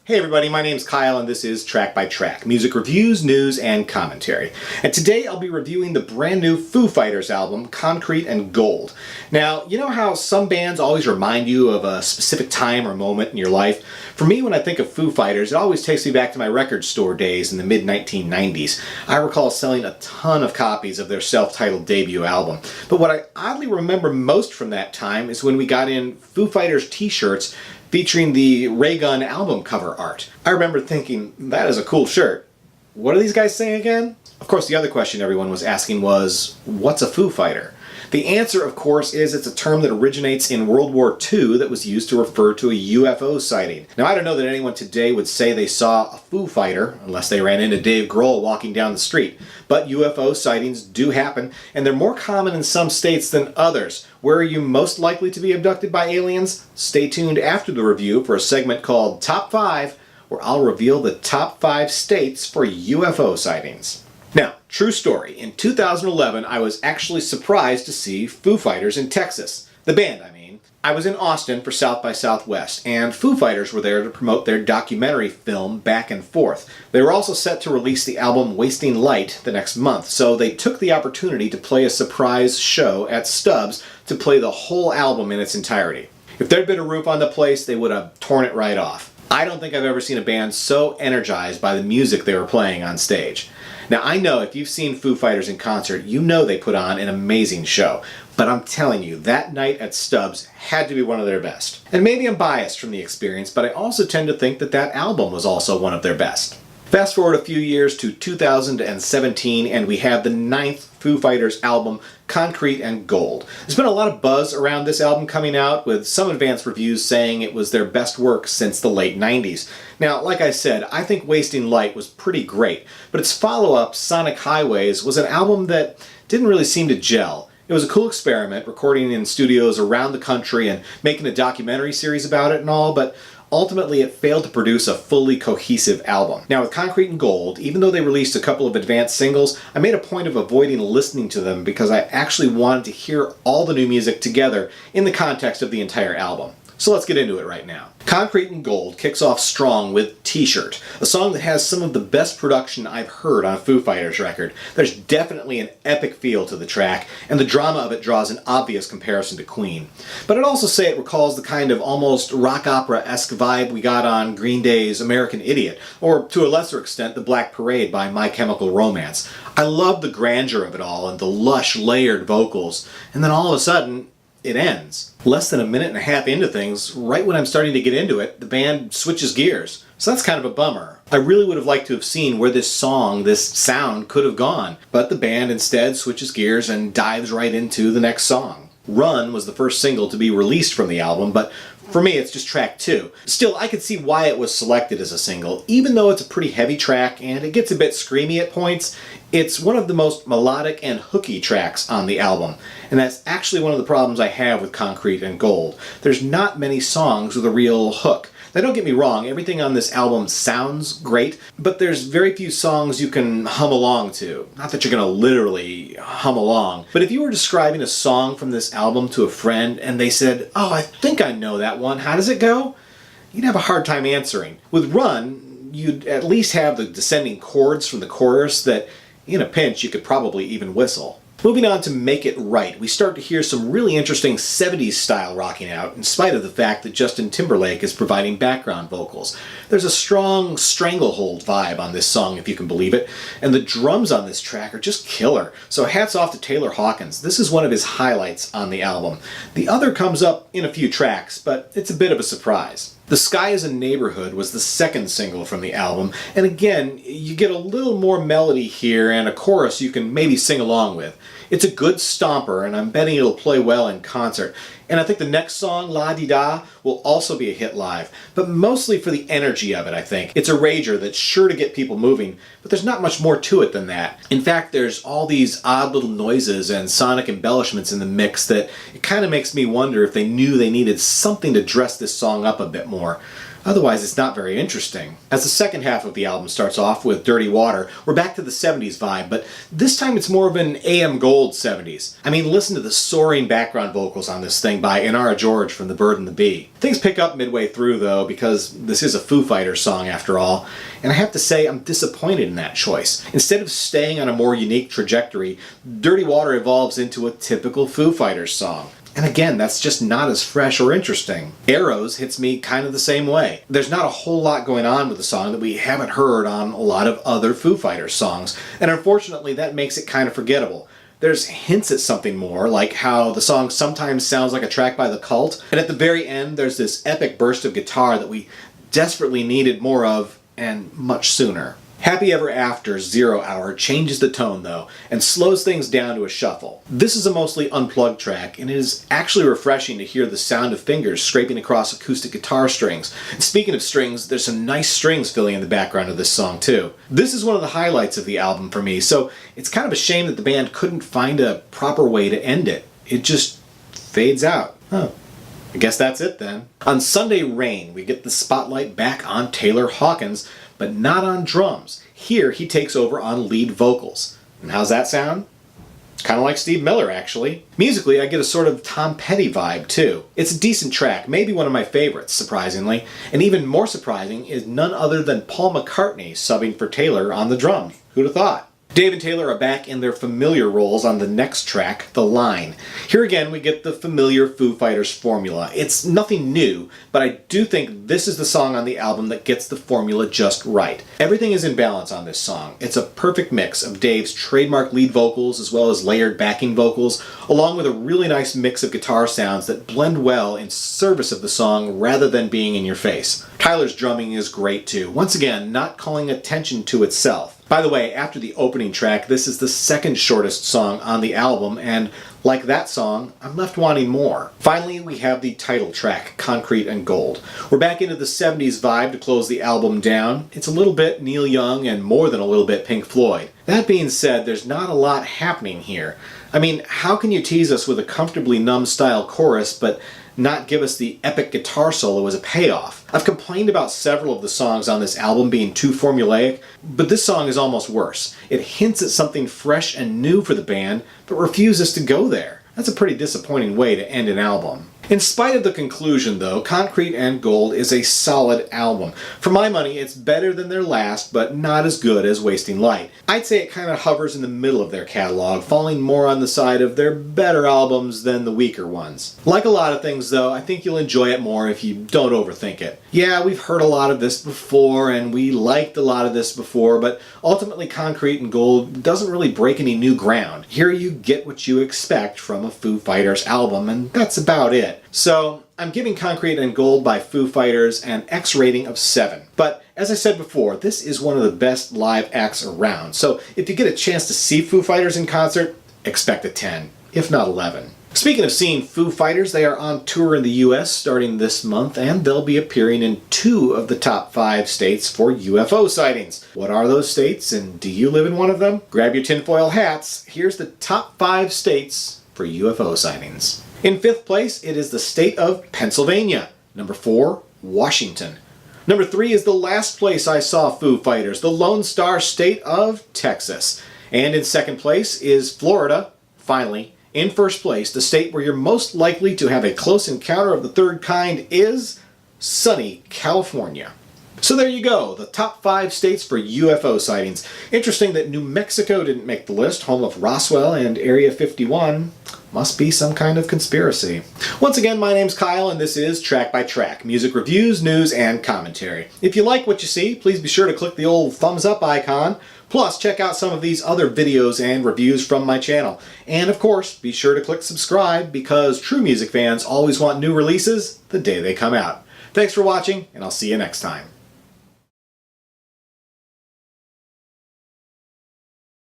Hey everybody, my name's Kyle and this is Track by Track, music reviews, news, and commentary. And today I'll be reviewing the brand new Foo Fighters album, Concrete and Gold. Now, you know how some bands always remind you of a specific time or moment in your life? For me, when I think of Foo Fighters, it always takes me back to my record store days in the mid-1990s. I recall selling a ton of copies of their self-titled debut album. But what I oddly remember most from that time is when we got in Foo Fighters t-shirts featuring the Ray Gun album cover art. I remember thinking, that is a cool shirt. What are these guys saying again? Of course, the other question everyone was asking was, what's a Foo Fighter? The answer, of course, is it's a term that originates in World War II that was used to refer to a UFO sighting. Now, I don't know that anyone today would say they saw a Foo Fighter, unless they ran into Dave Grohl walking down the street. But UFO sightings do happen, and they're more common in some states than others. Where are you most likely to be abducted by aliens? Stay tuned after the review for a segment called Top 5, where I'll reveal the top 5 states for UFO sightings. Now, true story, in 2011 I was actually surprised to see Foo Fighters in Texas. The band, I mean. I was in Austin for South by Southwest, and Foo Fighters were there to promote their documentary film Back and Forth. They were also set to release the album Wasting Light the next month, so they took the opportunity to play a surprise show at Stubbs to play the whole album in its entirety. If there'd been a roof on the place, they would have torn it right off. I don't think I've ever seen a band so energized by the music they were playing on stage. Now, I know if you've seen Foo Fighters in concert, you know they put on an amazing show. But I'm telling you, that night at Stubbs had to be one of their best. And maybe I'm biased from the experience, but I also tend to think that that album was also one of their best. Fast forward a few years to 2017, and we have the 9th Foo Fighters album, Concrete and Gold. There's been a lot of buzz around this album coming out, with some advanced reviews saying it was their best work since the late 90s. Now, like I said, I think Wasting Light was pretty great, but its follow-up, Sonic Highways, was an album that didn't really seem to gel. It was a cool experiment, recording in studios around the country and making a documentary series about it and all, but ultimately it failed to produce a fully cohesive album. Now with Concrete and Gold, even though they released a couple of advanced singles, I made a point of avoiding listening to them because I actually wanted to hear all the new music together in the context of the entire album. So let's get into it right now. Concrete and Gold kicks off strong with Tshirt, a song that has some of the best production I've heard on a Foo Fighters record. There's definitely an epic feel to the track, and the drama of it draws an obvious comparison to Queen. But I'd also say it recalls the kind of almost rock opera-esque vibe we got on Green Day's American Idiot, or to a lesser extent, The Black Parade by My Chemical Romance. I love the grandeur of it all and the lush, layered vocals, and then all of a sudden, it ends. Less than a minute and a half into things, right when I'm starting to get into it, the band switches gears. So that's kind of a bummer. I really would have liked to have seen where this song, this sound, could have gone, but the band instead switches gears and dives right into the next song. Run was the first single to be released from the album, but for me it's just track 2. Still, I could see why it was selected as a single. Even though it's a pretty heavy track and it gets a bit screamy at points, it's one of the most melodic and hooky tracks on the album. And that's actually one of the problems I have with Concrete and Gold. There's not many songs with a real hook. Now don't get me wrong, everything on this album sounds great, but there's very few songs you can hum along to. Not that you're gonna literally hum along, but if you were describing a song from this album to a friend and they said, "Oh, I think I know that one, how does it go?" You'd have a hard time answering. With Run, you'd at least have the descending chords from the chorus that, in a pinch, you could probably even whistle. Moving on to Make It Right, we start to hear some really interesting 70s style rocking out, in spite of the fact that Justin Timberlake is providing background vocals. There's a strong stranglehold vibe on this song, if you can believe it, and the drums on this track are just killer. So hats off to Taylor Hawkins. This is one of his highlights on the album. The other comes up in a few tracks, but it's a bit of a surprise. The Sky is a Neighborhood was the second single from the album, and again, you get a little more melody here and a chorus you can maybe sing along with. It's a good stomper, and I'm betting it'll play well in concert. And I think the next song, La Di Da, will also be a hit live, but mostly for the energy of it, I think. It's a rager that's sure to get people moving, but there's not much more to it than that. In fact, there's all these odd little noises and sonic embellishments in the mix that it kind of makes me wonder if they knew they needed something to dress this song up a bit more. Otherwise, it's not very interesting. As the second half of the album starts off with Dirty Water, we're back to the 70s vibe, but this time it's more of an AM Gold 70s. I mean, listen to the soaring background vocals on this thing by Inara George from The Bird and the Bee. Things pick up midway through, though, because this is a Foo Fighters song after all, and I have to say I'm disappointed in that choice. Instead of staying on a more unique trajectory, Dirty Water evolves into a typical Foo Fighters song. And again, that's just not as fresh or interesting. Arrows hits me kind of the same way. There's not a whole lot going on with the song that we haven't heard on a lot of other Foo Fighters songs, and unfortunately that makes it kind of forgettable. There's hints at something more, like how the song sometimes sounds like a track by The Cult, and at the very end there's this epic burst of guitar that we desperately needed more of, and much sooner. Happy Ever After's 0 Hour changes the tone though, and slows things down to a shuffle. This is a mostly unplugged track, and it is actually refreshing to hear the sound of fingers scraping across acoustic guitar strings. And speaking of strings, there's some nice strings filling in the background of this song too. This is one of the highlights of the album for me, so it's kind of a shame that the band couldn't find a proper way to end it. It just fades out. Oh. I guess that's it then. On Sunday Rain, we get the spotlight back on Taylor Hawkins, but not on drums. Here he takes over on lead vocals. And how's that sound? Kind of like Steve Miller, actually. Musically, I get a sort of Tom Petty vibe, too. It's a decent track, maybe one of my favorites, surprisingly. And even more surprising is none other than Paul McCartney subbing for Taylor on the drums. Who'd have thought? Dave and Taylor are back in their familiar roles on the next track, The Line. Here again we get the familiar Foo Fighters formula. It's nothing new, but I do think this is the song on the album that gets the formula just right. Everything is in balance on this song. It's a perfect mix of Dave's trademark lead vocals as well as layered backing vocals, along with a really nice mix of guitar sounds that blend well in service of the song rather than being in your face. Tyler's drumming is great too, once again not calling attention to itself. By the way, after the opening track, this is the second shortest song on the album, and like that song, I'm left wanting more. Finally, we have the title track, Concrete and Gold. We're back into the 70s vibe to close the album down. It's a little bit Neil Young and more than a little bit Pink Floyd. That being said, there's not a lot happening here. I mean, how can you tease us with a comfortably numb style chorus, but not give us the epic guitar solo as a payoff? I've complained about several of the songs on this album being too formulaic, but this song is almost worse. It hints at something fresh and new for the band, but refuses to go there. That's a pretty disappointing way to end an album. In spite of the conclusion though, Concrete and Gold is a solid album. For my money, it's better than their last, but not as good as Wasting Light. I'd say it kind of hovers in the middle of their catalog, falling more on the side of their better albums than the weaker ones. Like a lot of things though, I think you'll enjoy it more if you don't overthink it. Yeah, we've heard a lot of this before, and we liked a lot of this before, but ultimately Concrete and Gold doesn't really break any new ground. Here you get what you expect from a Foo Fighters album, and that's about it. So I'm giving Concrete and Gold by Foo Fighters an X rating of 7. But as I said before, this is one of the best live acts around. So if you get a chance to see Foo Fighters in concert, expect a 10, if not 11. Speaking of seeing Foo Fighters, they are on tour in the US starting this month, and they'll be appearing in 2 of the top 5 states for UFO sightings. What are those states, and do you live in one of them? Grab your tinfoil hats. Here's the top 5 states for UFO sightings. In 5th place, it is the state of Pennsylvania. Number 4, Washington. Number 3 is the last place I saw Foo Fighters, the Lone Star State of Texas. And in 2nd place is Florida. Finally, in 1st place, the state where you're most likely to have a close encounter of the third kind is sunny California. So there you go, the top 5 states for UFO sightings. Interesting that New Mexico didn't make the list, home of Roswell and Area 51. Must be some kind of conspiracy. Once again, my name's Kyle, and this is Track by Track, music reviews, news, and commentary. If you like what you see, please be sure to click the old thumbs up icon. Plus, check out some of these other videos and reviews from my channel. And of course, be sure to click subscribe, because true music fans always want new releases the day they come out. Thanks for watching, and I'll see you next time.